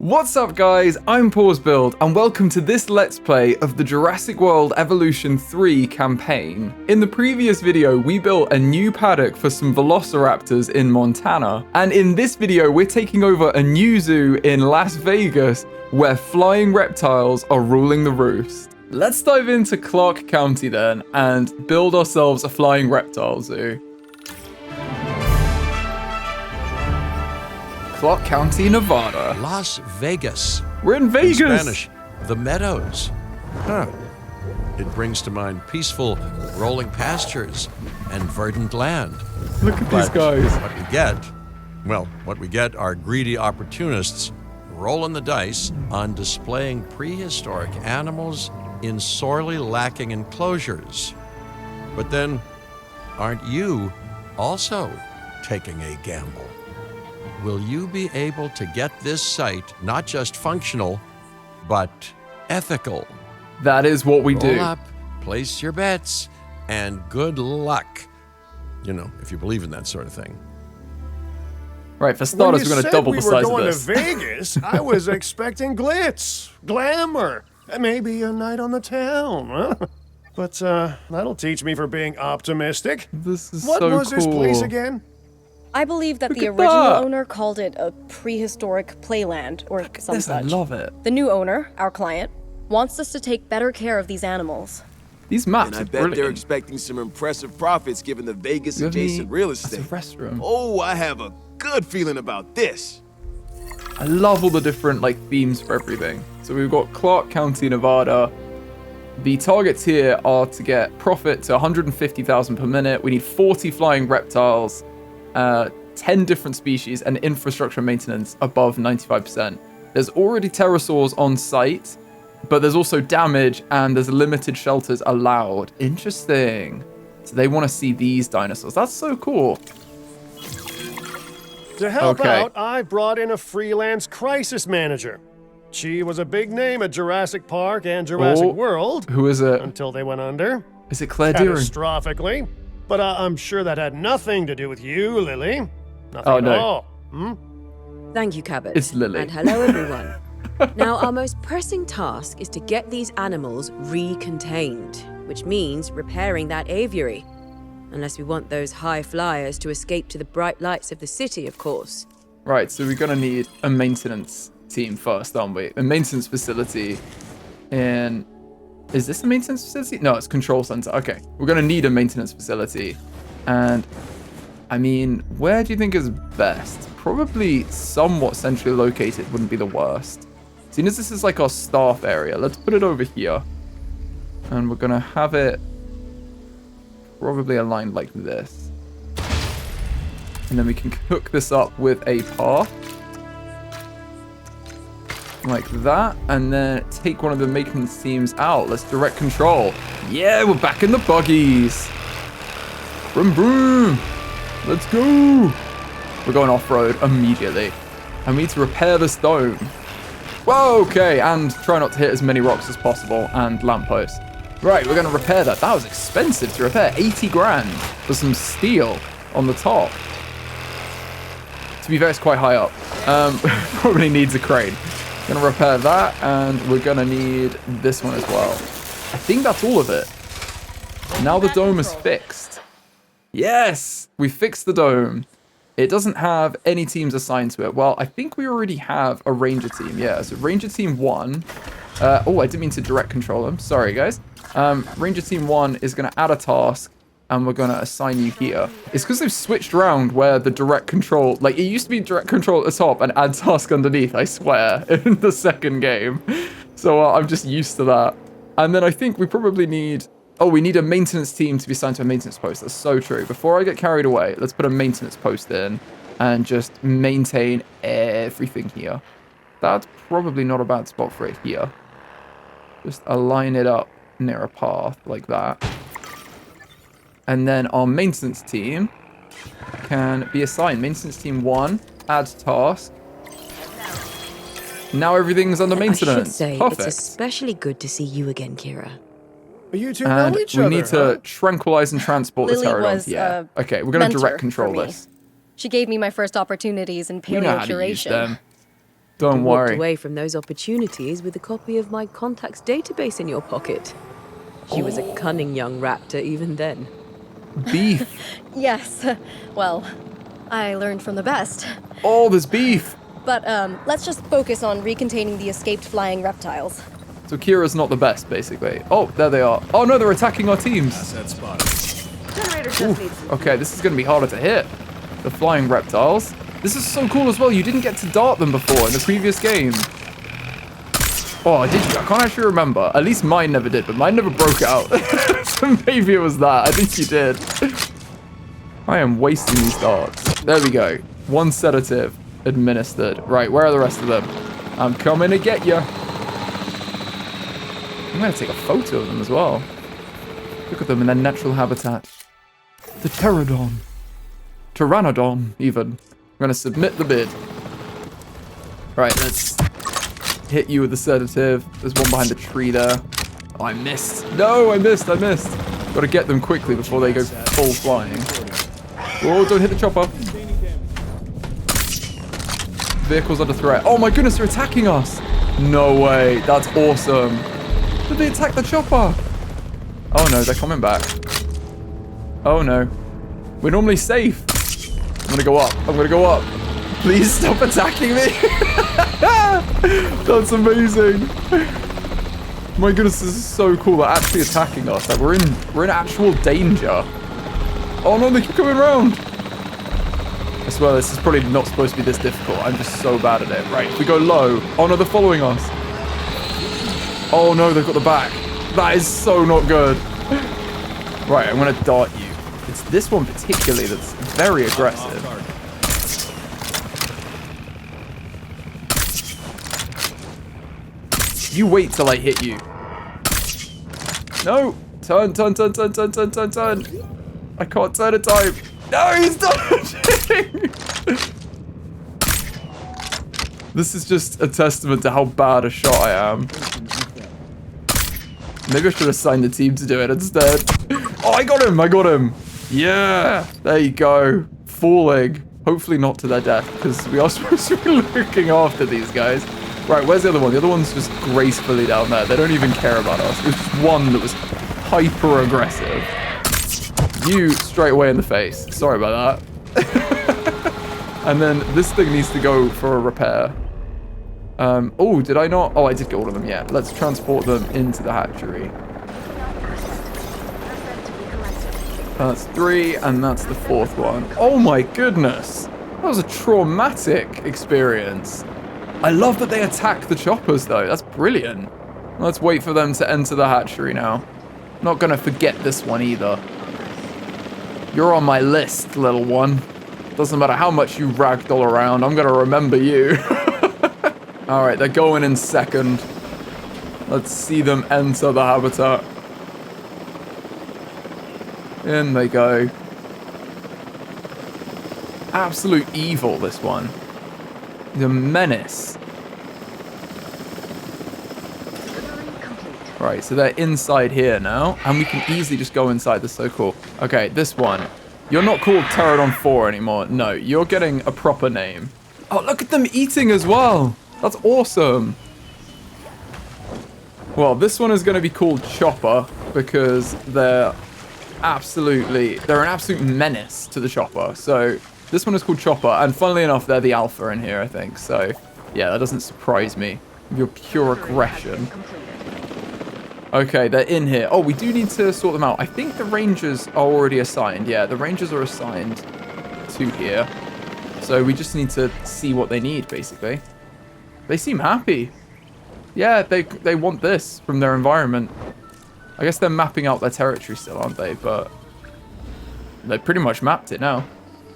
What's up guys, I'm PauseBuild and welcome to this Let's Play of the Jurassic World Evolution 3 campaign. In the previous video, we built a new paddock for some velociraptors in Montana, and in this video, we're taking over a new zoo in Las Vegas where flying reptiles are ruling the roost. Let's dive into Clark County then and build ourselves a flying reptile zoo. Clark County, Nevada. Las Vegas. We're in Vegas. In Spanish, the meadows. Huh. It brings to mind peaceful, rolling pastures and verdant land. Look at these guys. What we get are greedy opportunists rolling the dice on displaying prehistoric animals in sorely lacking enclosures. But then, aren't you also taking a gamble? Will you be able to get this site not just functional, but ethical? That is what we do. Roll up, place your bets, and good luck. You know, if you believe in that sort of thing. Right, for starters, we're going to double the size of this. When you said we were going to Vegas, I was expecting glitz, glamour, maybe a night on the town, huh? But that'll teach me for being optimistic. This is what so was this place again? I believe that the at original that. owner called it a prehistoric playland or some This, I such. love it. The new owner, our client, wants us to take better care of these animals. These maps And I are bet brilliant. they're expecting some impressive profits given the Vegas Give me adjacent real as a estate. restroom. Oh, I have a good feeling about this. I love all the different themes for everything. So we've got Clark County, Nevada. The targets here are to get profit to 150,000 per minute. We need 40 flying reptiles, 10 different species, and infrastructure maintenance above 95%. There's already pterosaurs on site, but there's also damage and there's limited shelters allowed. Interesting. So they want to see these dinosaurs. That's so cool. To help Okay. out, I brought in a freelance crisis manager. She was a big name at Jurassic Park and Jurassic World. Who is it? Until they went under. Is it Claire Deering? Catastrophically. But I'm sure that had nothing to do with you, Lily. Nothing Oh, at no. all. Hmm? Thank you, Cabot. It's Lily. And hello, everyone. Now, our most pressing task is to get these animals recontained, which means repairing that aviary. Unless we want those high flyers to escape to the bright lights of the city, of course. Right, so we're going to need a maintenance team first, aren't we? A maintenance facility in... Is this a maintenance facility? No, it's control center. Okay, we're going to need a maintenance facility. And, I mean, where do you think is best? Probably somewhat centrally located wouldn't be the worst. Seeing as this is like our staff area, let's put it over here. And we're going to have it probably aligned like this. And then we can hook this up with a path. Like that, and then take one of the maintenance teams out. Let's direct control. Yeah, we're back in the buggies. Vroom, vroom. Let's go. We're going off-road immediately. And we need to repair this dome. Whoa, okay, and try not to hit as many rocks as possible and lampposts. Right, we're going to repair that. That was expensive to repair. 80 grand for some steel on the top. To be fair, it's quite high up. Probably needs a crane. Gonna repair that, and we're gonna need this one as well. I think that's all of it. Now the dome is fixed. Yes, we fixed the dome. It doesn't have any teams assigned to it. Well, I think we already have a ranger team. Yeah, so ranger team 1. Oh, I didn't mean to direct control them. Sorry, guys. Ranger team 1 is gonna add a task, and we're gonna assign you here. It's because they've switched around where the direct control, like it used to be direct control at the top and add task underneath, I swear, in the second game. So I'm just used to that. And then I think we probably need, we need a maintenance team to be assigned to a maintenance post. That's so true. Before I get carried away, let's put a maintenance post in and just maintain everything here. That's probably not a bad spot for it here. Just align it up near a path like that. And then our maintenance team can be assigned. Maintenance team 1, add task. Now everything's under maintenance. I should say, Perfect. it's especially good to see you again, Kira. You two And know each we other, need to tranquilize and transport the Lily pteranodons. was, Yeah. Okay, we're going to mentor direct control for me. this. She gave me my first opportunities in We know how to use paleocuration. them. Don't You walked worry. away from those opportunities with a copy of my contacts database in your pocket. She was a cunning young raptor even then. Beef. Yes, well, I learned from the best. Oh, there's beef. But, let's just focus on recontaining the escaped flying reptiles. So Kira's not the best, basically. Oh, there they are. Oh, no, they're attacking our teams. That's spotted. Oof. Okay, this is going to be harder to hit. The flying reptiles. This is so cool as well. You didn't get to dart them before in the previous game. Oh, did you? I can't actually remember. At least mine never did, but mine never broke out. So maybe it was that. I think you did. I am wasting these darts. There we go. One sedative administered. Right, where are the rest of them? I'm coming to get you. I'm going to take a photo of them as well. Look at them in their natural habitat. The Pteranodon. Pteranodon, even. I'm going to submit the bid. Right, let's hit you with the sedative. There's one behind the tree there. Oh, I missed. No, I missed. Got to get them quickly before they go full flying. Oh, don't hit the chopper. Vehicle's under threat. Oh my goodness, they're attacking us. No way. That's awesome. Did they attack the chopper? Oh no, they're coming back. Oh no. We're normally safe. I'm gonna go up. Please stop attacking me. That's amazing. My goodness, this is so cool. They're actually attacking us. Like we're in actual danger. Oh no, they keep coming around. I swear this is probably not supposed to be this difficult. I'm just so bad at it. Right, if we go low. Oh no, they're following us. Oh no, they've got the back. That is so not good. Right, I'm gonna dart you. It's this one particularly that's very aggressive. You wait till I hit you. No! Turn. I can't turn in time. No, he's dodging! This is just a testament to how bad a shot I am. Maybe I should assign the team to do it instead. Oh, I got him! Yeah! There you go. Falling. Hopefully not to their death, because we are supposed to be looking after these guys. Right, where's the other one? The other one's just gracefully down there. They don't even care about us. There's just one that was hyper aggressive. You straight away in the face. Sorry about that. And then this thing needs to go for a repair. Oh, did I not? Oh, I did get all of them, yeah. Let's transport them into the hatchery. That's 3, and that's the 4th one. Oh my goodness. That was a traumatic experience. I love that they attack the choppers, though. That's brilliant. Let's wait for them to enter the hatchery now. Not gonna forget this one either. You're on my list, little one. Doesn't matter how much you ragdoll around, I'm gonna remember you. All right, they're going in second. Let's see them enter the habitat. In they go. Absolute evil, this one. The menace. Right, so they're inside here now, and we can easily just go inside. That's so cool. Okay, this one. You're not called Pteranodon 4 anymore. No, you're getting a proper name. Oh, look at them eating as well. That's awesome. Well, this one is going to be called Chopper because they're an absolute menace to the chopper. So this one is called Chopper, and funnily enough, they're the alpha in here, I think. So yeah, that doesn't surprise me. Your pure aggression. Okay, they're in here. Oh, we do need to sort them out. I think the rangers are already assigned. Yeah, the rangers are assigned to here. So we just need to see what they need, basically. They seem happy. Yeah, they want this from their environment. I guess they're mapping out their territory still, aren't they? But they pretty much mapped it now.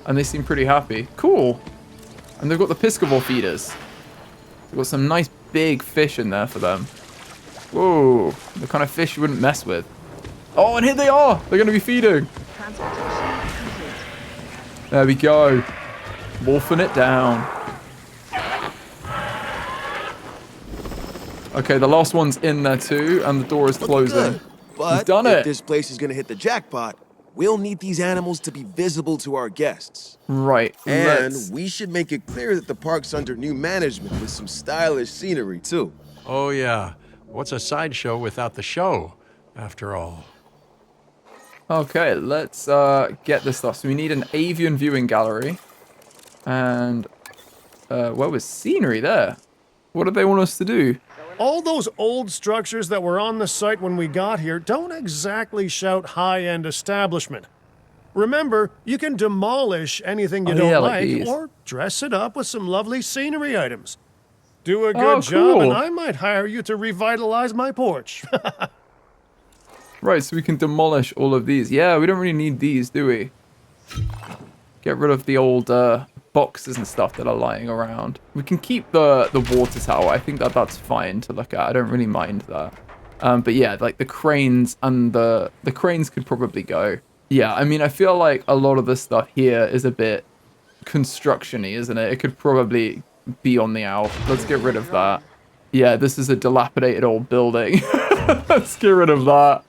And they seem pretty happy. Cool. And they've got the piscivore feeders. They've got some nice big fish in there for them. Whoa, the kind of fish you wouldn't mess with. Oh, and here they are. They're going to be feeding. There we go. Wolfing it down. Okay, the last one's in there too, and the door is closing. Good, but He's done if it. this place is gonna hit the jackpot, we'll need these animals to be visible to our guests. Right. And we should make it clear that the park's under new management with some stylish scenery, too. Oh, yeah. What's a sideshow without the show, after all? Okay, let's get this stuff. So we need an avian viewing gallery. And, what was scenery there? What did they want us to do? All those old structures that were on the site when we got here don't exactly shout high-end establishment. Remember, you can demolish anything you don't like these. or dress it up with some lovely scenery items. Do a good job, cool. and I might hire you to revitalize my porch. Right, so we can demolish all of these. Yeah, we don't really need these, do we? Get rid of the old boxes and stuff that are lying around. We can keep the water tower. I think that's fine to look at. I don't really mind that. But yeah, like the cranes and the cranes could probably go. Yeah, I mean, I feel like a lot of the stuff here is a bit construction-y, isn't it? It could probably be on the out. Let's get rid of that. Yeah, this is a dilapidated old building. Let's get rid of that.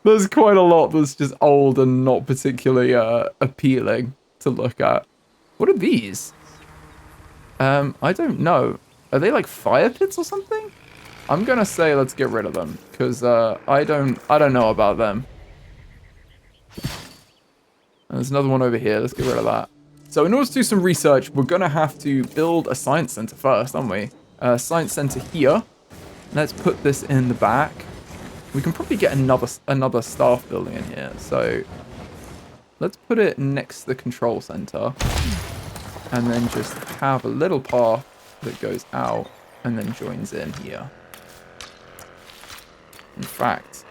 There's quite a lot that's just old and not particularly appealing to look at. What are these? I don't know. Are they like fire pits or something? I'm gonna say let's get rid of them because I don't know about them. And there's another one over here. Let's get rid of that. So in order to do some research, we're gonna have to build a science center first, aren't we? Science center here. Let's put this in the back. We can probably get another staff building in here. So let's put it next to the control center. And then just have a little path that goes out and then joins in here. In fact,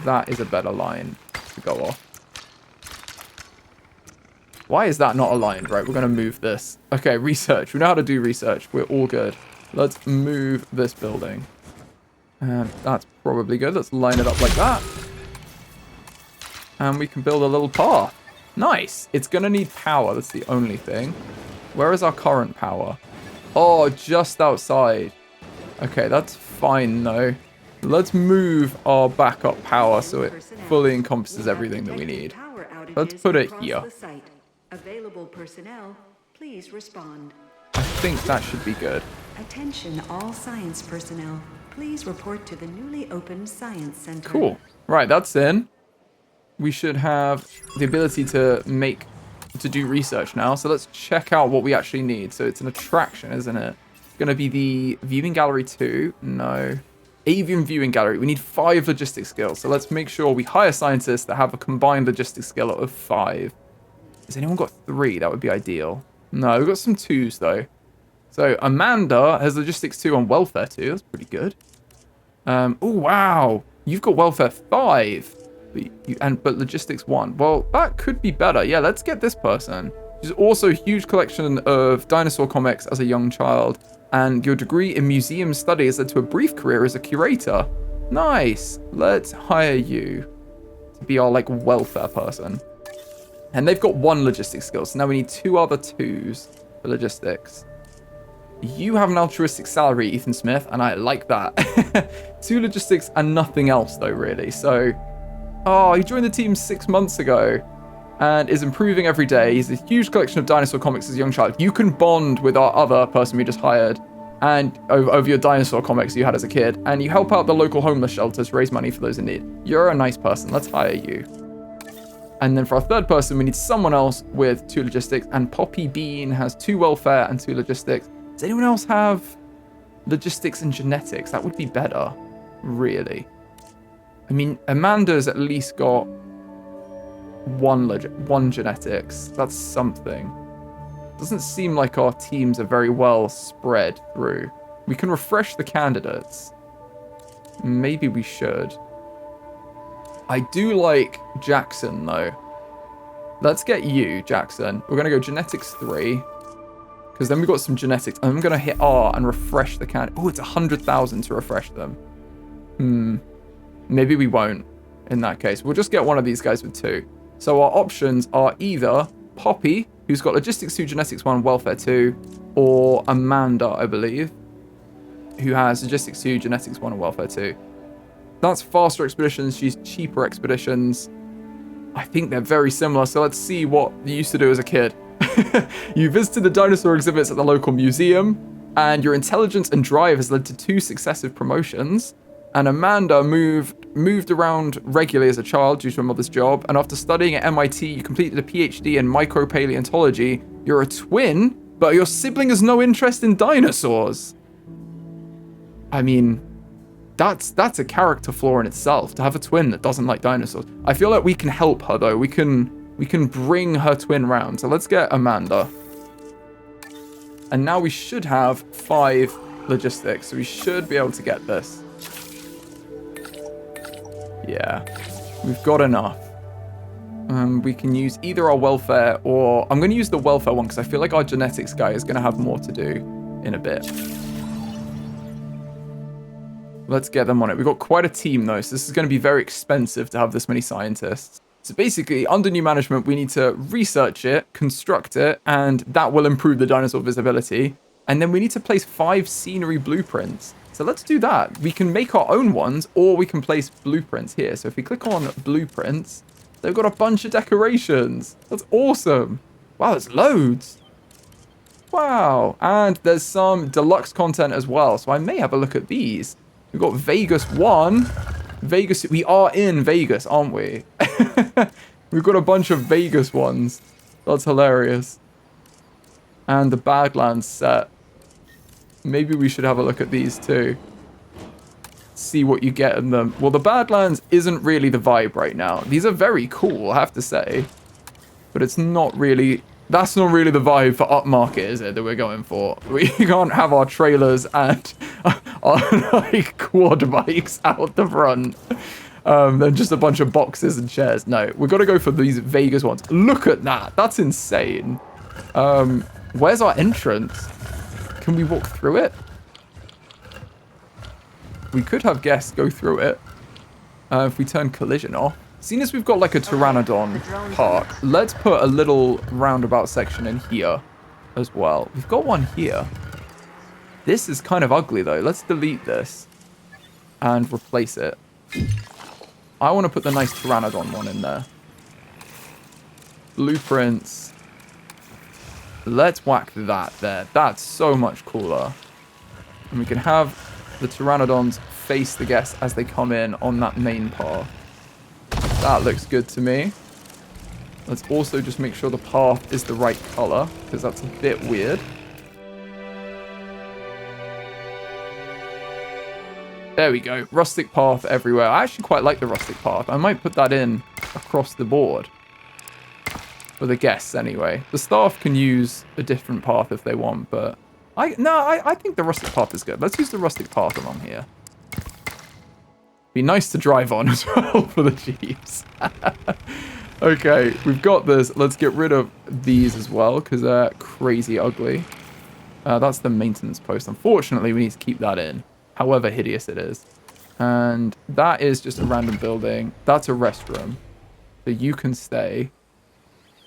that is a better line to go off. Why is that not aligned? Right, we're going to move this. Okay, research. We know how to do research. We're all good. Let's move this building. And that's probably good. Let's line it up like that. And we can build a little path. Nice. It's going to need power. That's the only thing. Where is our current power? Oh, just outside. Okay, that's fine though. Let's move our backup power so it fully encompasses everything that we need. Let's put it here. Available personnel, please respond. I think that should be good. Attention all science personnel. Please report to the newly opened Science Center. Cool. Right, that's in. We should have the ability to do research now. So let's check out what we actually need. So it's an attraction, isn't it? It's going to be the viewing gallery 2. No. Avian viewing gallery. We need 5 logistics skills. So let's make sure we hire scientists that have a combined logistics skill of 5. Has anyone got 3? That would be ideal. No, we've got some 2s though. So Amanda has logistics 2 on welfare 2. That's pretty good. Oh wow, you've got welfare 5, but logistics 1. Well, that could be better. Yeah, let's get this person. She's also a huge collection of dinosaur comics as a young child, and your degree in museum studies led to a brief career as a curator. Nice. Let's hire you to be our like welfare person. And they've got 1 logistics skill, so now we need 2 other 2s for logistics. You have an altruistic salary, Ethan Smith, and I like that. 2 logistics and nothing else, though, really. So, oh, he joined the team 6 months ago and is improving every day. He's a huge collection of dinosaur comics as a young child. You can bond with our other person we just hired and over your dinosaur comics you had as a kid, and you help out the local homeless shelters, raise money for those in need. You're a nice person. Let's hire you. And then for our 3rd person, we need someone else with 2 logistics, and Poppy Bean has 2 welfare and 2 logistics. Does anyone else have logistics and genetics? That would be better, really. I mean, Amanda's at least got 1 genetics. That's something. Doesn't seem like our teams are very well spread through. We can refresh the candidates. Maybe we should. I do like Jackson, though. Let's get you, Jackson. We're going to go genetics 3. Because then we've got some genetics. I'm going to hit R and refresh the candidate. Oh, it's 100,000 to refresh them. Maybe we won't in that case. We'll just get one of these guys with 2. So our options are either Poppy, who's got logistics 2, genetics 1, welfare 2, or Amanda, I believe, who has logistics 2, genetics 1, and welfare 2. That's faster expeditions. She's cheaper expeditions. I think they're very similar. So let's see what you used to do as a kid. You visited the dinosaur exhibits at the local museum, and your intelligence and drive has led to 2 successive promotions. And Amanda moved around regularly as a child due to her mother's job, and after studying at MIT, you completed a PhD in micropaleontology. You're a twin, but your sibling has no interest in dinosaurs. I mean, that's a character flaw in itself, to have a twin that doesn't like dinosaurs. I feel like we can help her, though. We can bring her twin round. So let's get Amanda. And now we should have 5 logistics, so we should be able to get this. Yeah, we've got enough. We can use either our welfare or... I'm going to use the welfare one because I feel like our genetics guy is going to have more to do in a bit. Let's get them on it. We've got quite a team though, so this is going to be very expensive to have this many scientists. So basically, under new management, we need to research it, construct it, and that will improve the dinosaur visibility. And then we need to place 5 scenery blueprints. So let's do that. We can make our own ones, or we can place blueprints here. So if we click on blueprints, they've got a bunch of decorations. That's awesome. Wow, there's loads. Wow. And there's some deluxe content as well. So I may have a look at these. We've got Vegas 1. Vegas. We are in Vegas, aren't we? We've got a bunch of Vegas ones. That's hilarious. And the Badlands set. Maybe we should have a look at these too. See what you get in them. Well, the Badlands isn't really the vibe right now. These are very cool, I have to say. But it's not really... That's not really the vibe for upmarket, is it, that we're going for? We can't have our trailers and our like quad bikes out the front. Then just a bunch of boxes and chairs. No, we've got to go for these Vegas ones. Look at that. That's insane. Where's our entrance? Can we walk through it? We could have guests go through it. If we turn collision off. Seeing as we've got like a Pteranodon park, let's put a little roundabout section in here as well. We've got one here. This is kind of ugly though. Let's delete this and replace it. I want to put the nice Pteranodon one in there. Blueprints. Let's whack that there. That's so much cooler. And we can have the Pteranodons face the guests as they come in on that main path. That looks good to me. Let's also just make sure the path is the right color, because that's a bit weird. There we go. Rustic path everywhere. I actually quite like the rustic path. I might put that in across the board. For the guests, anyway. The staff can use a different path if they want, but... I think the rustic path is good. Let's use the rustic path along here. Be nice to drive on as well for the Jeeps. Okay, we've got this. Let's get rid of these as well, because they're crazy ugly. That's the maintenance post. Unfortunately, we need to keep that in, however hideous it is. And that is just a random building. That's a restroom. So you can stay.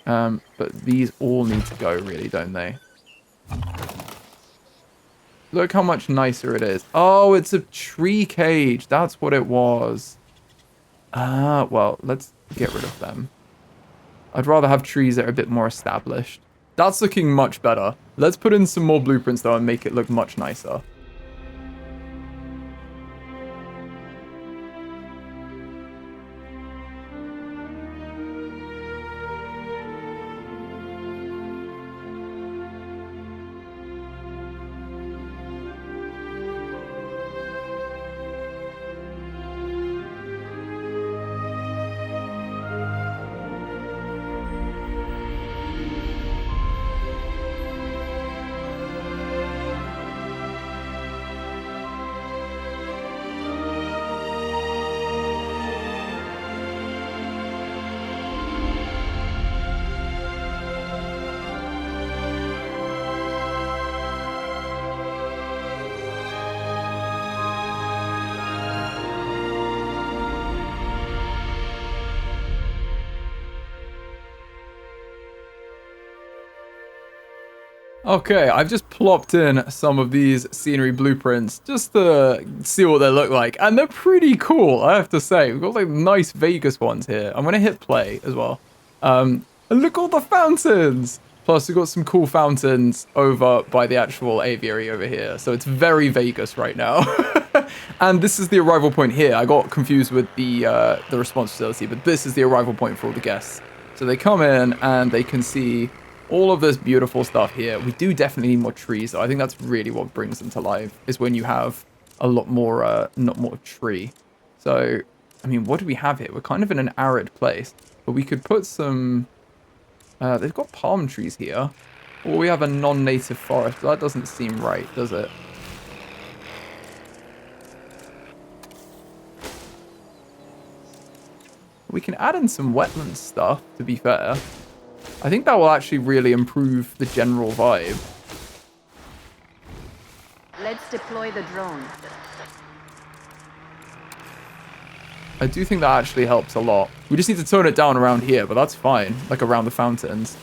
But these all need to go, really, don't they? Look how much nicer it is. Oh, it's a tree cage. That's what it was. Well, let's get rid of them. I'd rather have trees that are a bit more established. That's looking much better. Let's put in some more blueprints, though, and make it look much nicer. Okay, I've just plopped in some of these scenery blueprints just to see what they look like. And they're pretty cool, I have to say. We've got like nice Vegas ones here. I'm going to hit play as well. And look all the fountains! Plus, we've got some cool fountains over by the actual aviary over here. So it's very Vegas right now. And this is the arrival point here. I got confused with the response facility, but this is the arrival point for all the guests. So they come in and they can see all of this beautiful stuff here. We do definitely need more trees, though. I think that's really what brings them to life, is when you have a lot more, not more tree. So, I mean, what do we have here? We're kind of in an arid place, but we could put some... they've got palm trees here. Or we have a non-native forest. That doesn't seem right, does it? We can add in some wetland stuff, to be fair. I think that will actually really improve the general vibe. Let's deploy the drone. I do think that actually helps a lot. We just need to tone it down around here, but that's fine. Like around the fountains.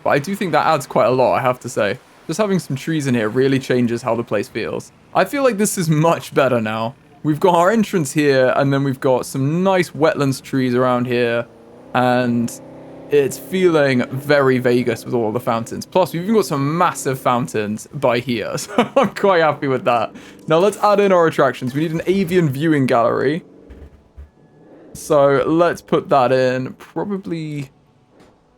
But I do think that adds quite a lot, I have to say. Just having some trees in here really changes how the place feels. I feel like this is much better now. We've got our entrance here, and then we've got some nice wetlands trees around here. And it's feeling very Vegas with all the fountains. Plus, we've even got some massive fountains by here. So I'm quite happy with that. Now, let's add in our attractions. We need an avian viewing gallery. So let's put that in. Probably...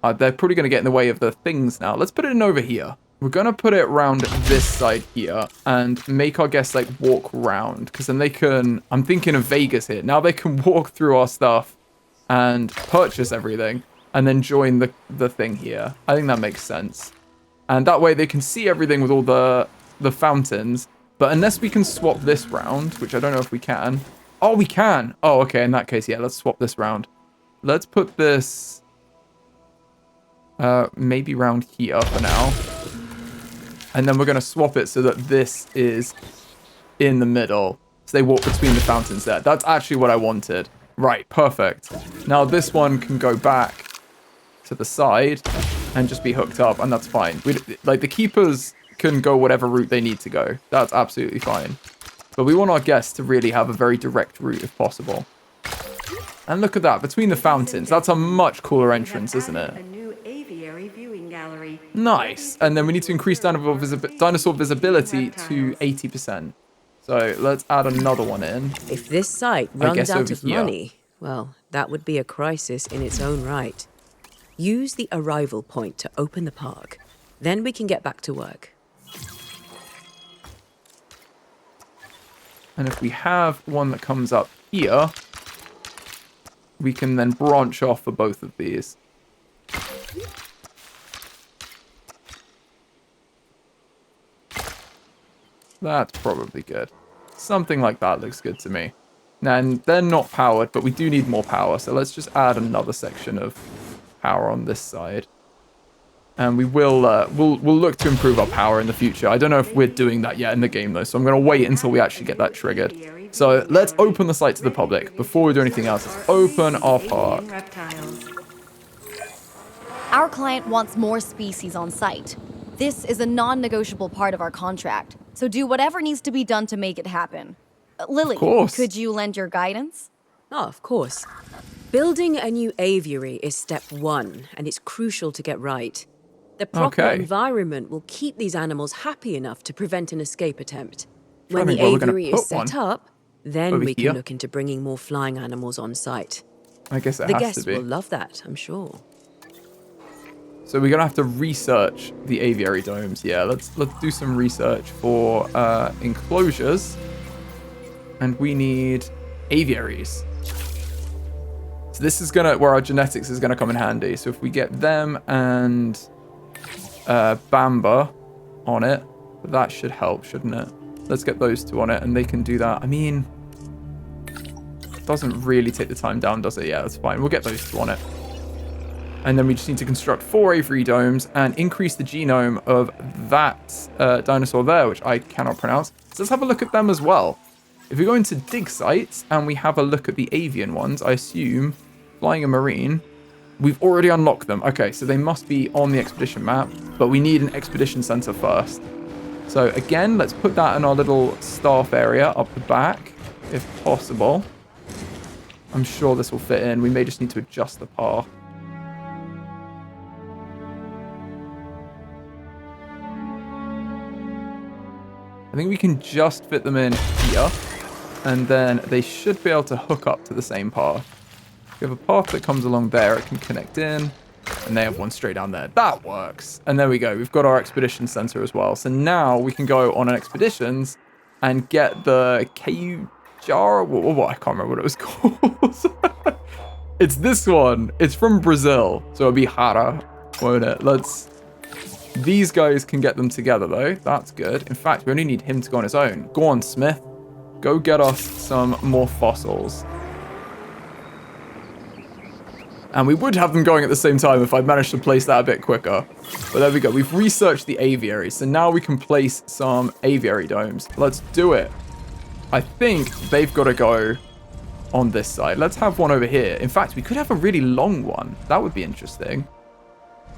they're probably going to get in the way of the things now. Let's put it in over here. We're going to put it around this side here and make our guests, like, walk around. Because then they can... I'm thinking of Vegas here. Now they can walk through our stuff and purchase everything. And then join the thing here. I think that makes sense. And that way they can see everything with all the fountains. But unless we can swap this round, which I don't know if we can. Oh, we can. Oh, okay. In that case, yeah, let's swap this round. Let's put this maybe round here for now. And then we're going to swap it so that this is in the middle. So they walk between the fountains there. That's actually what I wanted. Right, perfect. Now this one can go back to the side and just be hooked up, and that's fine. Like, the keepers can go whatever route they need to go. That's absolutely fine. But we want our guests to really have a very direct route if possible. And look at that, between the fountains. That's a much cooler entrance, isn't it? A new aviary viewing gallery. Nice. And then we need to increase dinosaur visibility to 80%. So let's add another one in. If this site runs out of here. money, well, that would be a crisis in its own right. Use the arrival point to open the park. Then we can get back to work. And if we have one that comes up here, we can then branch off for both of these. That's probably good. Something like that looks good to me. And they're not powered, but we do need more power. So let's just add another section of power on this side. And we will we'll look to improve our power in the future. I don't know if we're doing that yet in the game, though. So I'm going to wait until we actually get that triggered. So let's open the site to the public. Before we do anything else, let's open our park. Our client wants more species on site. This is a non-negotiable part of our contract, so do whatever needs to be done to make it happen. Lily, could you lend your guidance? Oh, of course. Building a new aviary is step one, and it's crucial to get right. The proper environment will keep these animals happy enough to prevent an escape attempt. When the aviary is set up, then we can look into bringing more flying animals on site. I guess it has to be. The guests will love that, I'm sure. So we're gonna have to research the aviary domes. Yeah, let's do some research for enclosures, and we need aviaries. So this is where our genetics is gonna come in handy. So if we get them and Bamba on it, that should help, shouldn't it? Let's get those two on it, and they can do that. I mean, it doesn't really take the time down, does it? Yeah, that's fine. We'll get those two on it. And then we just need to construct 4 aviary domes and increase the genome of that dinosaur there, which I cannot pronounce. So let's have a look at them as well. If we go into dig sites and we have a look at the avian ones, I assume flying and marine, We've already unlocked them. Okay, so they must be on the expedition map, but we need an expedition center first. So again, let's put that in our little staff area up the back, if possible. I'm sure this will fit in. We may just need to adjust the path. I think we can just fit them in here, and then they should be able to hook up to the same path. We have a path that comes along there, it can connect in, and they have one straight down there. That works. And there we go. We've got our expedition center as well. So now we can go on an expeditions and get the Jar. What? I can't remember what it was called. It's this one. It's from Brazil, so it'll be Hara, won't it? These guys can get them together though. That's good. In fact, we only need him to go on his own. Go on, Smith. Go get us some more fossils. And we would have them going at the same time if I'd managed to place that a bit quicker. But there we go. We've researched the aviary. So now we can place some aviary domes. Let's do it. I think they've got to go on this side. Let's have one over here. In fact, we could have a really long one. That would be interesting.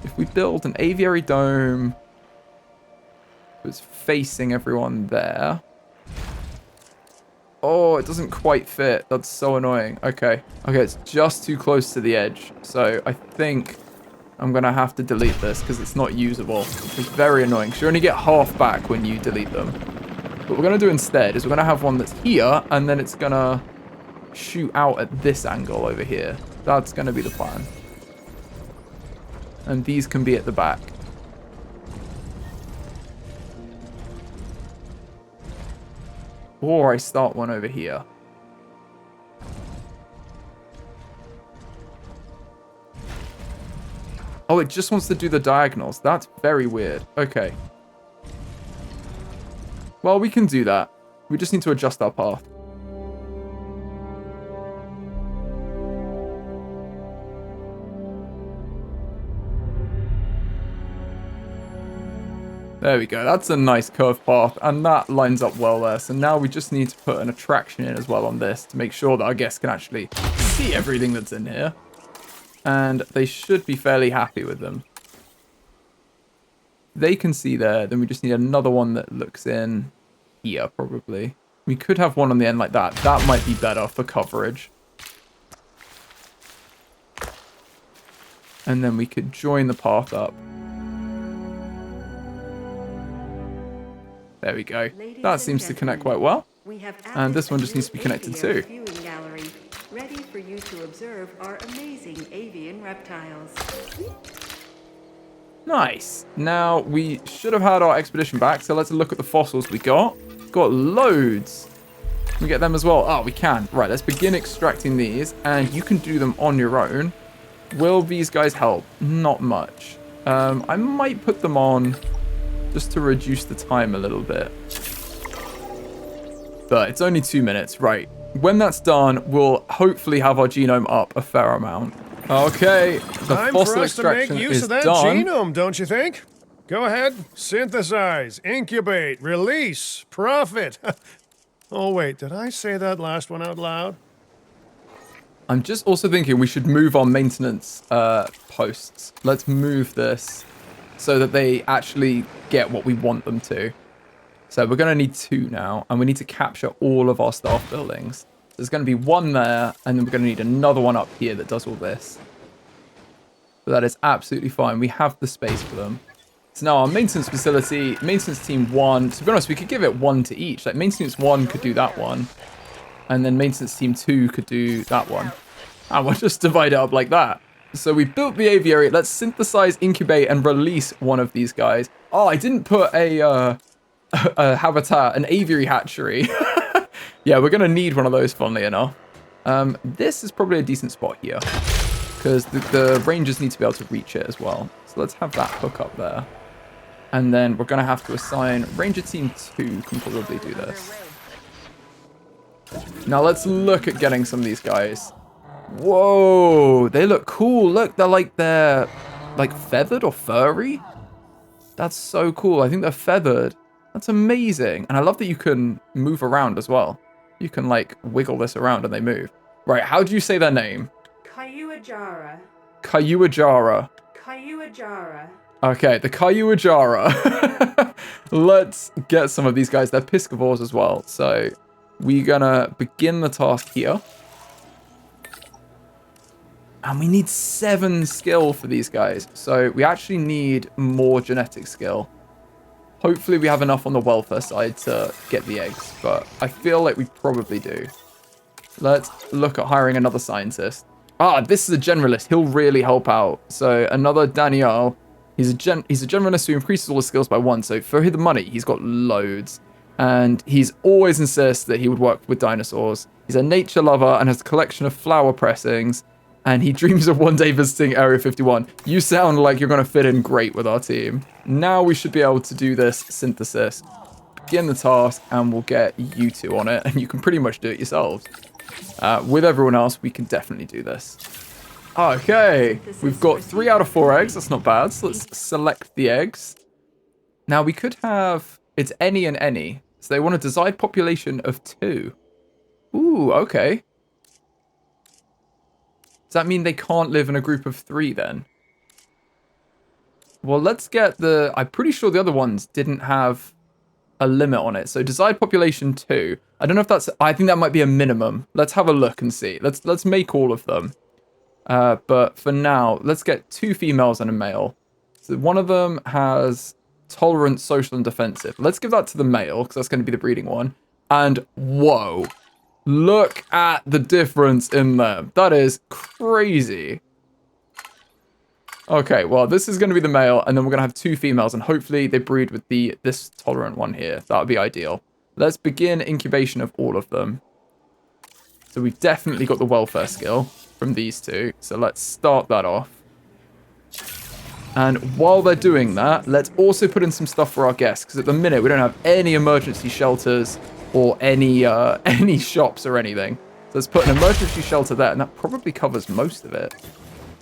If we build an aviary dome that's facing everyone there. Oh, it doesn't quite fit. That's so annoying. Okay. Okay, it's just too close to the edge. So I think I'm going to have to delete this because it's not usable. It's very annoying. So you only get half back when you delete them. What we're going to do instead is we're going to have one that's here, and then it's going to shoot out at this angle over here. That's going to be the plan. And these can be at the back. Or I start one over here. Oh, it just wants to do the diagonals. That's very weird. Okay. Well, we can do that. We just need to adjust our path. There we go. That's a nice curved path, and that lines up well there. So now we just need to put an attraction in as well on this to make sure that our guests can actually see everything that's in here. And they should be fairly happy with them. They can see there, then we just need another one that looks in here, probably. We could have one on the end like that. That might be better for coverage. And then we could join the path up. There we go. That seems to connect quite well. And this one just needs to be connected too. Ready for you to observe our amazing avian reptiles. Nice. Now, we should have had our expedition back, so let's look at the fossils we got. Got loads. Can we get them as well? Oh, we can. Right, let's begin extracting these, and you can do them on your own. Will these guys help? Not much. I might put them on just to reduce the time a little bit. But it's only 2 minutes. Right. When that's done, we'll hopefully have our genome up a fair amount. Okay, the fossil extraction is done. Genome, don't you think? Go ahead, synthesize, incubate, release, profit. Oh wait, did I say that last one out loud? I'm just also thinking we should move our maintenance posts. Let's move this so that they actually get what we want them to. So we're going to need 2 now, and we need to capture all of our staff buildings. There's going to be 1 there, and then we're going to need another one up here that does all this. But that is absolutely fine. We have the space for them. So now our maintenance facility, maintenance team 1, to be honest, we could give it 1 to each. Like maintenance 1 could do that one, and then maintenance team 2 could do that one. And we'll just divide it up like that. So we built the aviary. Let's synthesize, incubate, and release one of these guys. Oh, I didn't put a habitat, an aviary hatchery. Yeah, we're going to need one of those, funnily enough. This is probably a decent spot here, because the rangers need to be able to reach it as well. So let's have that hook up there. And then we're going to have to assign Ranger Team 2 can probably do this. Now let's look at getting some of these guys. Whoa, they look cool. Look, they're like feathered or furry. That's so cool. I think they're feathered. That's amazing. And I love that you can move around as well. You can like wiggle this around and they move. Right, how do you say their name? Kayuajara. Kayuajara. Kayuajara. Okay, the Kayuajara. Let's get some of these guys. They're piscivores as well. So we're going to begin the task here. And we need 7 skill for these guys. So we actually need more genetic skill. Hopefully we have enough on the welfare side to get the eggs. But I feel like we probably do. Let's look at hiring another scientist. Ah, this is a generalist. He'll really help out. So another Daniel. He's a generalist who increases all his skills by 1. So for the money, he's got loads. And he's always insists that he would work with dinosaurs. He's a nature lover and has a collection of flower pressings. And he dreams of one day visiting Area 51. You sound like you're going to fit in great with our team. Now we should be able to do this synthesis. Begin the task, and we'll get you 2 on it. And you can pretty much do it yourselves. With everyone else, we can definitely do this. Okay, we've got 3 out of 4 eggs. That's not bad. So let's select the eggs. Now we could have... It's any and any. So they want a desired population of 2. Ooh, okay. Does that mean they can't live in a group of 3 then? Well, let's get the... I'm pretty sure the other ones didn't have a limit on it. So desired population 2. I don't know if that's... I think that might be a minimum. Let's have a look and see. Let's make all of them. But for now, let's get 2 females and a male. So one of them has tolerant, social, and defensive. Let's give that to the male, because that's going to be the breeding one. And whoa. Look at the difference in them. That is crazy. Okay, well, this is going to be the male, and then we're going to have 2 females, and hopefully they breed with this tolerant one here. That would be ideal. Let's begin incubation of all of them. So we've definitely got the welfare skill from these 2. So let's start that off. And while they're doing that, let's also put in some stuff for our guests, because at the minute we don't have any emergency shelters or any shops or anything. So let's put an emergency shelter there, and that probably covers most of it.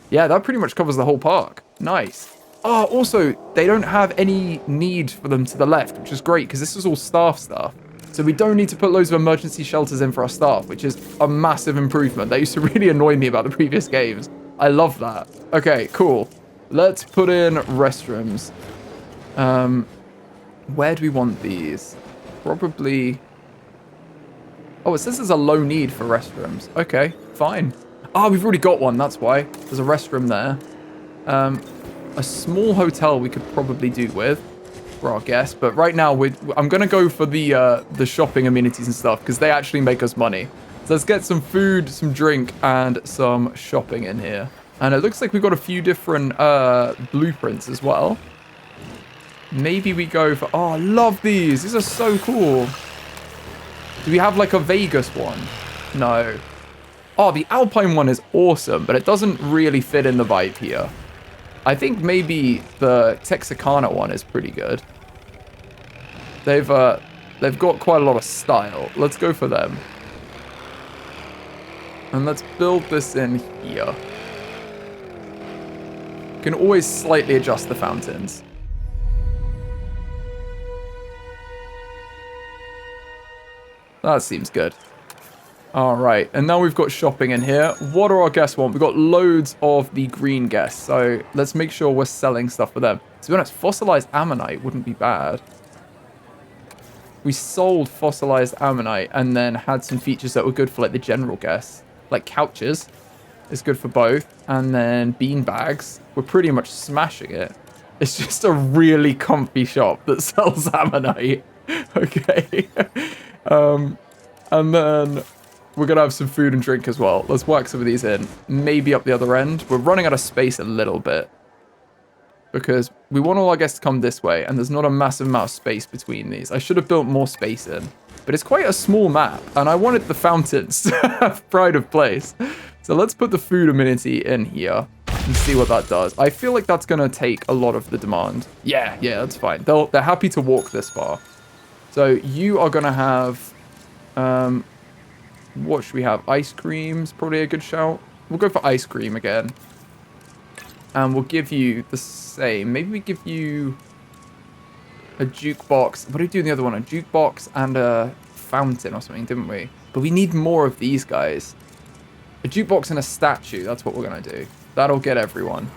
Yeah, that pretty much covers the whole park. Nice. Oh, also, they don't have any need for them to the left, which is great, because this is all staff stuff. So we don't need to put loads of emergency shelters in for our staff, which is a massive improvement. That used to really annoy me about the previous games. I love that. Okay, cool. Let's put in restrooms. Where do we want these? Probably... Oh, it says there's a low need for restrooms. Okay, fine. Oh, we've already got one, that's why. There's a restroom there. A small hotel we could probably do with for our guests, but right now I'm going to go for the shopping amenities and stuff, because they actually make us money. So let's get some food, some drink, and some shopping in here. And it looks like we've got a few different blueprints as well. Maybe we go for... Oh, I love these. These are so cool. Do we have like a Vegas one? No. Oh, the Alpine one is awesome, but it doesn't really fit in the vibe here. I think maybe the Texarkana one is pretty good. They've got quite a lot of style. Let's go for them. And let's build this in here. You can always slightly adjust the fountains. That seems good. All right, and now we've got shopping in here. What do our guests want? We've got loads of the green guests, so let's make sure we're selling stuff for them. To be honest, fossilized ammonite wouldn't be bad. We sold fossilized ammonite and then had some features that were good for like the general guests, like couches. It's good for both, and then bean bags. We're pretty much smashing it. It's just a really comfy shop that sells ammonite. Okay. And then we're going to have some food and drink as well. Let's work some of these in. Maybe up the other end. We're running out of space a little bit, because we want all our guests to come this way, and there's not a massive amount of space between these. I should have built more space in, but it's quite a small map, and I wanted the fountains to have pride of place. So let's put the food amenity in here and see what that does. I feel like that's going to take a lot of the demand. Yeah, that's fine. They're happy to walk this far. So you are going to have... what should we have? Ice cream's probably a good shout. We'll go for ice cream again. And we'll give you the same. Maybe we give you a jukebox. What did we do in the other one? A jukebox and a fountain or something, didn't we? But we need more of these guys. A jukebox and a statue. That's what we're going to do. That'll get everyone.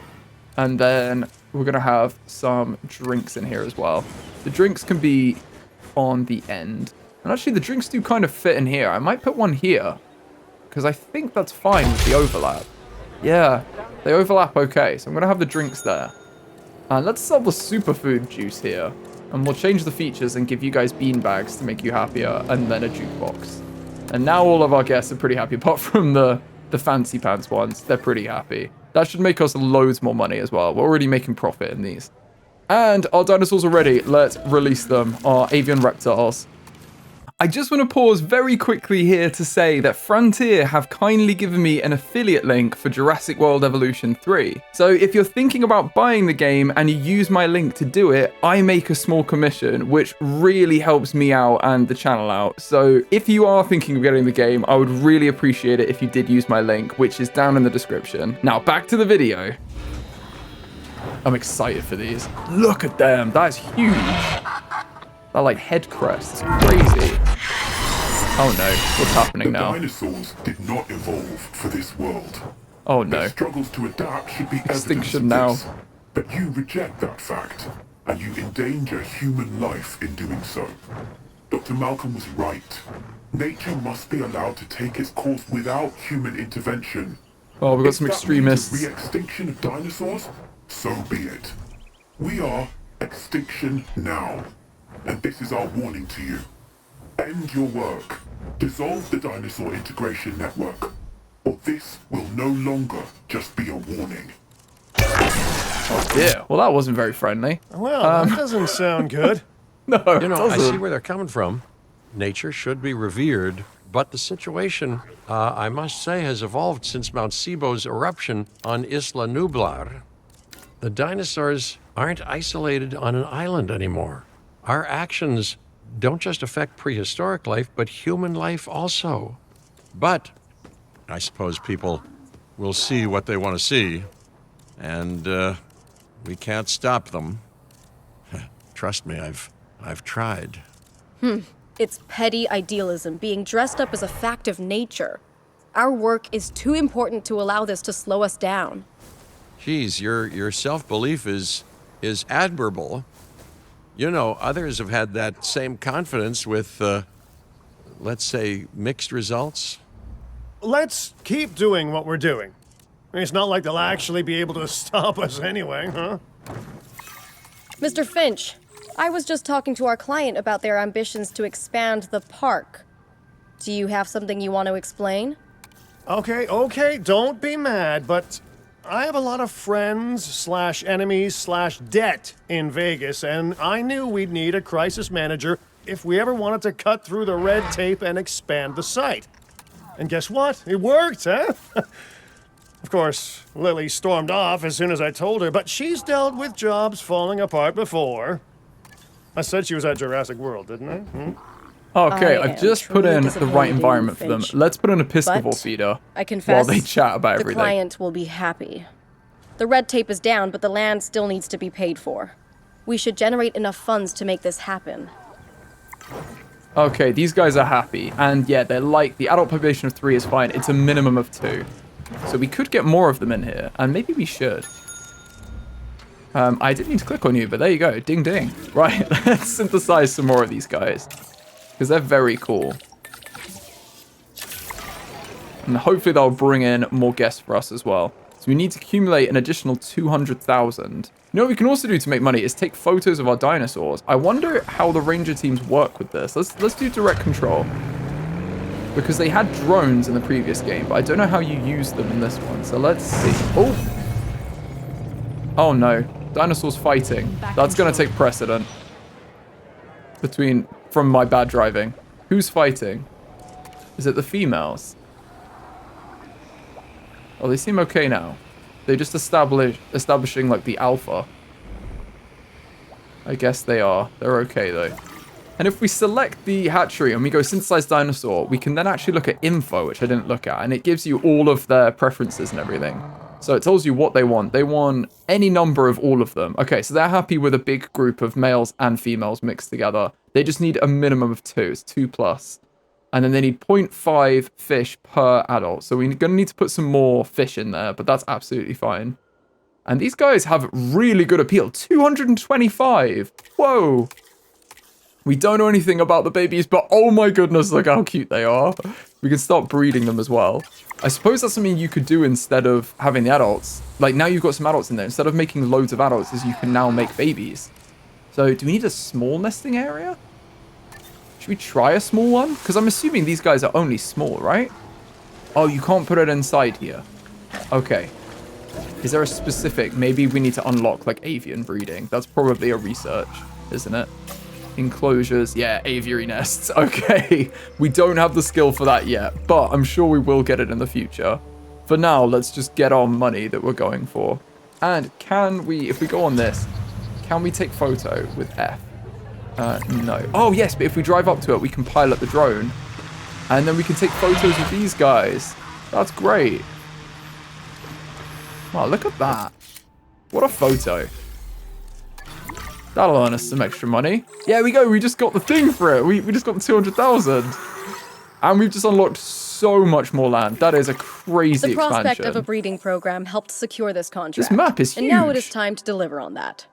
And then we're going to have some drinks in here as well. The drinks can be on the end. And actually, the drinks do kind of fit in here. I might put one here, because I think that's fine with the overlap. Yeah, they overlap okay. So I'm going to have the drinks there. And let's sell the superfood juice here. And we'll change the features and give you guys beanbags to make you happier, and then a jukebox. And now all of our guests are pretty happy, apart from the fancy pants ones. They're pretty happy. That should make us loads more money as well. We're already making profit in these. And our dinosaurs are ready. Let's release them, our avian reptiles. I just want to pause very quickly here to say that Frontier have kindly given me an affiliate link for Jurassic World Evolution 3. So if you're thinking about buying the game and you use my link to do it, I make a small commission, which really helps me out and the channel out. So if you are thinking of getting the game, I would really appreciate it if you did use my link, which is down in the description. Now back to the video. I'm excited for these. Look at them. That is huge. That like head crest. It's crazy. Oh no, what's happening now? Dinosaurs did not evolve for this world. Oh no. Their struggles to adapt should be Extinction now. this, but you reject that fact, and you endanger human life in doing so. Dr. Malcolm was right. Nature must be allowed to take its course without human intervention. Oh, we've got some extremists. If that means the re-extinction of dinosaurs, so be it. We are extinction now. And this is our warning to you. End your work. Dissolve the dinosaur integration network. Or this will no longer just be a warning. Oh dear. Well, that wasn't very friendly. Well, that doesn't sound good. No, You know, I see where they're coming from. Nature should be revered, but the situation, I must say, has evolved since Mount Sibo's eruption on Isla Nublar. The dinosaurs aren't isolated on an island anymore. Our actions don't just affect prehistoric life, but human life also. But I suppose people will see what they want to see, and we can't stop them. Trust me, I've tried. It's petty idealism being dressed up as a fact of nature. Our work is too important to allow this to slow us down. Geez, your self-belief is admirable. You know, others have had that same confidence with, let's say, mixed results. Let's keep doing what we're doing. It's not like they'll actually be able to stop us anyway, huh? Mr. Finch, I was just talking to our client about their ambitions to expand the park. Do you have something you want to explain? Okay, don't be mad, but I have a lot of friends / enemies / debt in Vegas, and I knew we'd need a crisis manager if we ever wanted to cut through the red tape and expand the site. And guess what? It worked, huh? Of course, Lily stormed off as soon as I told her, but she's dealt with jobs falling apart before. I said she was at Jurassic World, didn't I? Okay, I've just put in the right environment for them. Let's put an Episcopal feeder I confess, while they chat about the everything. client will be happy. The red tape is down, but the land still needs to be paid for. We should generate enough funds to make this happen. Okay, these guys are happy. And yeah, they're like, the adult population of 3 is fine. It's a minimum of 2. So we could get more of them in here, and maybe we should. I didn't need to click on you, but there you go. Ding, ding. Right, let's synthesize some more of these guys, because they're very cool. And hopefully they'll bring in more guests for us as well. So we need to accumulate an additional 200,000. You know what we can also do to make money is take photos of our dinosaurs. I wonder how the ranger teams work with this. Let's do direct control. Because they had drones in the previous game, but I don't know how you use them in this one. So let's see. Oh no. Dinosaurs fighting. That's going to take precedent. From my bad driving. Who's fighting? Is it the females? Oh, they seem okay now. They just establishing like the alpha. I guess they are. They're okay though. And if we select the hatchery and we go synthesize dinosaur, we can then actually look at info, which I didn't look at, and it gives you all of their preferences and everything. So it tells you what they want. They want any number of all of them. Okay, so they're happy with a big group of males and females mixed together. They just need a minimum of 2. It's 2+. And then they need 0.5 fish per adult. So we're going to need to put some more fish in there, but that's absolutely fine. And these guys have really good appeal. 225. Whoa. We don't know anything about the babies, but oh my goodness, look how cute they are. We can start breeding them as well. I suppose that's something you could do instead of having the adults. Like, now you've got some adults in there. Instead of making loads of adults, is you can now make babies. So, do we need a small nesting area? Should we try a small one? Because I'm assuming these guys are only small, right? Oh, you can't put it inside here. Okay. Is there a specific... Maybe we need to unlock, like, avian breeding. That's probably a research, isn't it? Enclosures. Yeah, aviary nests. Okay. We don't have the skill for that yet, but I'm sure we will get it in the future. For now, let's just get our money that we're going for. And can we... If we go on this, can we take photo with F? No. Oh, yes, but if we drive up to it, we can pilot the drone. And then we can take photos of these guys. That's great. Wow, look at that. What a photo. That'll earn us some extra money. Yeah, we go. We just got the thing for it. We just got the 200,000. And we've just unlocked so much more land. That is a crazy expansion. The prospect of a breeding program helped secure this contract. This map is huge. And now it is time to deliver on that.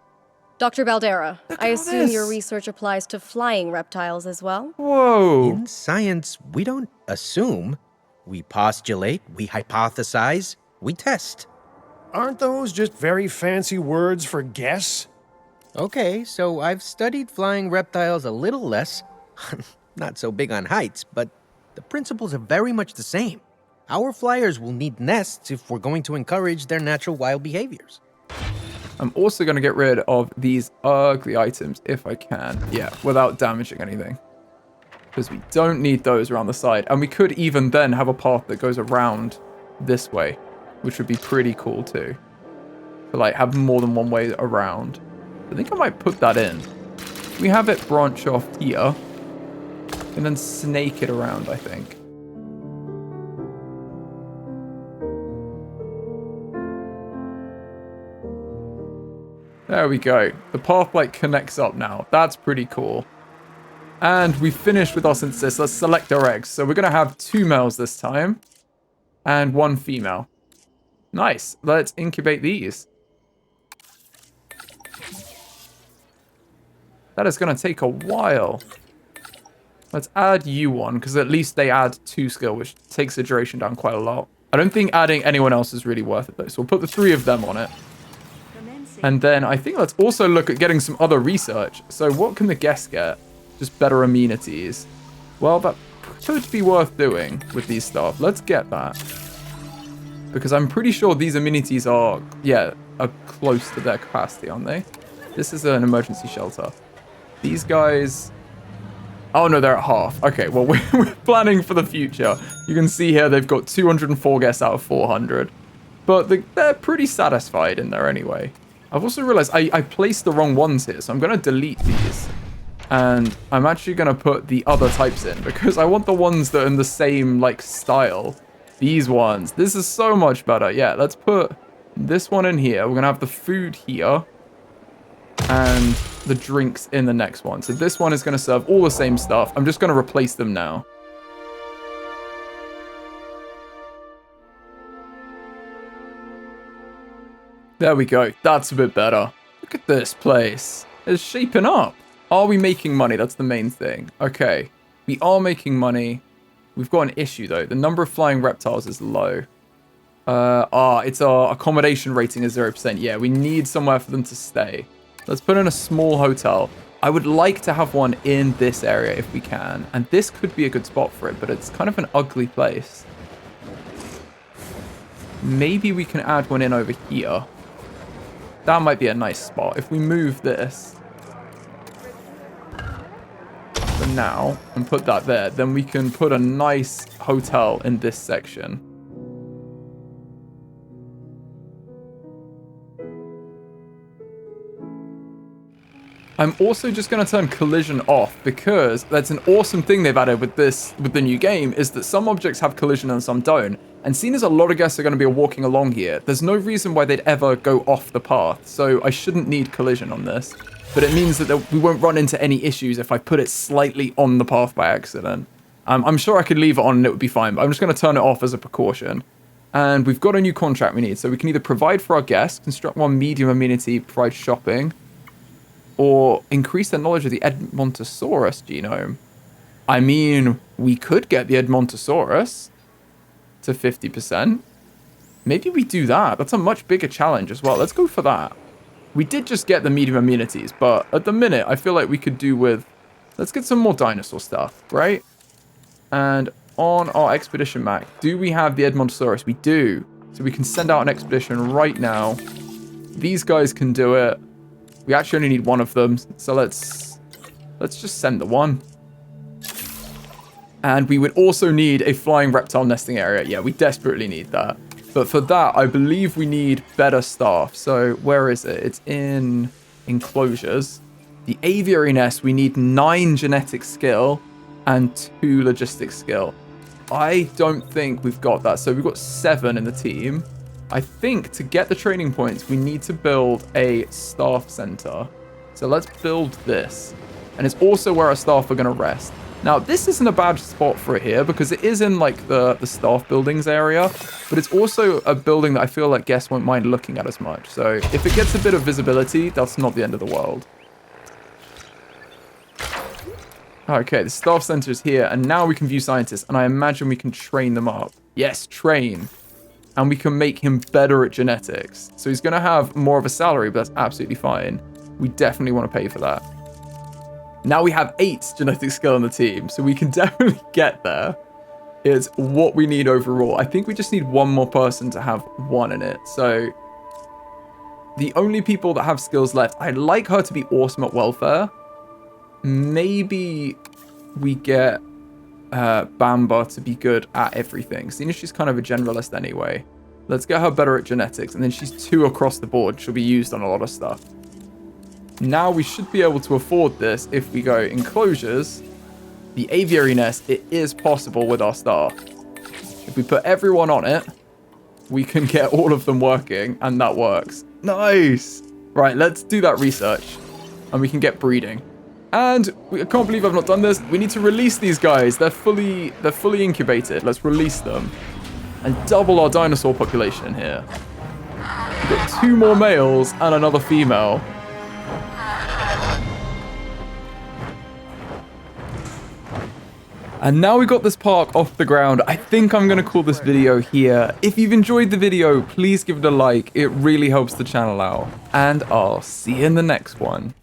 Dr. Baldera, I assume your research applies to flying reptiles as well? Whoa. In science, we don't assume. We postulate, we hypothesize, we test. Aren't those just very fancy words for guess? Okay, so I've studied flying reptiles a little less. Not so big on heights, but the principles are very much the same. Our flyers will need nests if we're going to encourage their natural wild behaviors. I'm also going to get rid of these ugly items if I can. Yeah, without damaging anything. Because we don't need those around the side. And we could even then have a path that goes around this way, which would be pretty cool too. To like have more than one way around. I think I might put that in. We have it branch off here. And then snake it around, I think. There we go. The path like connects up now. That's pretty cool. And we finished with our synthesis. Let's select our eggs. So we're going to have 2 males this time. And 1 female. Nice. Let's incubate these. That is going to take a while. Let's add you one, because at least they add 2 skill, which takes the duration down quite a lot. I don't think adding anyone else is really worth it, though. So we'll put the 3 of them on it. And then I think let's also look at getting some other research. So what can the guest get? Just better amenities. Well, that could be worth doing with these stuff. Let's get that. Because I'm pretty sure these amenities are, yeah, are close to their capacity, aren't they? This is an emergency shelter. These guys... Oh, no, they're at half. Okay, well, we're planning for the future. You can see here they've got 204 guests out of 400. But they're pretty satisfied in there anyway. I've also realized I placed the wrong ones here, so I'm going to delete these. And I'm actually going to put the other types in, because I want the ones that are in the same, like, style. These ones. This is so much better. Yeah, let's put this one in here. We're going to have the food here. And the drinks in the next one. So this one is going to serve all the same stuff. I'm just going to replace them now. There we go. That's a bit better. Look at this place. It's shaping up. Are we making money? That's the main thing. Okay. We are making money. We've got an issue, though. The number of flying reptiles is low. It's our accommodation rating is 0%. Yeah, we need somewhere for them to stay. Let's put in a small hotel. I would like to have one in this area if we can. And this could be a good spot for it, but it's kind of an ugly place. Maybe we can add one in over here. That might be a nice spot. If we move this for now and put that there, then we can put a nice hotel in this section. I'm also just going to turn collision off, because that's an awesome thing they've added with the new game, is that some objects have collision and some don't. And seeing as a lot of guests are going to be walking along here, there's no reason why they'd ever go off the path. So I shouldn't need collision on this. But it means that we won't run into any issues if I put it slightly on the path by accident. I'm sure I could leave it on and it would be fine, but I'm just going to turn it off as a precaution. And we've got a new contract we need. So we can either provide for our guests, construct one medium amenity, provide shopping, or increase their knowledge of the Edmontosaurus genome. I mean, we could get the Edmontosaurus to 50%. Maybe we do that. That's a much bigger challenge as well. Let's go for that. We did just get the medium amenities, but at the minute, I feel like we could do with... Let's get some more dinosaur stuff, right? And on our expedition map, do we have the Edmontosaurus? We do. So we can send out an expedition right now. These guys can do it. We actually only need one of them. So let's just send the one. And we would also need a flying reptile nesting area. Yeah, we desperately need that. But for that, I believe we need better staff. So where is it? It's in enclosures. The aviary nest, we need 9 genetic skill and 2 logistics skill. I don't think we've got that. So we've got 7 in the team. I think to get the training points, we need to build a staff center. So let's build this. And it's also where our staff are going to rest. Now, this isn't a bad spot for it here because it is in like the staff buildings area, but it's also a building that I feel like guests won't mind looking at as much. So if it gets a bit of visibility, that's not the end of the world. Okay, the staff center is here, and now we can view scientists, and I imagine we can train them up. Yes, train. And we can make him better at genetics. So he's going to have more of a salary, but that's absolutely fine. We definitely want to pay for that. Now we have 8 genetic skill on the team, so we can definitely get there. It's what we need overall. I think we just need one more person to have 1 in it. So the only people that have skills left, I'd like her to be awesome at welfare. Maybe we get Bamba to be good at everything, seeing as she's kind of a generalist anyway. Let's get her better at genetics, and then she's 2 across the board. She'll be used on a lot of stuff. Now we should be able to afford this if we go enclosures. The aviary nest, it is possible with our staff. If we put everyone on it, we can get all of them working, and that works. Nice! Right, let's do that research, and we can get breeding. And I can't believe I've not done this. We need to release these guys. They're fully incubated. Let's release them and double our dinosaur population here. We've got 2 more males and another female. And now we got this park off the ground. I think I'm going to call this video here. If you've enjoyed the video, please give it a like. It really helps the channel out. And I'll see you in the next one.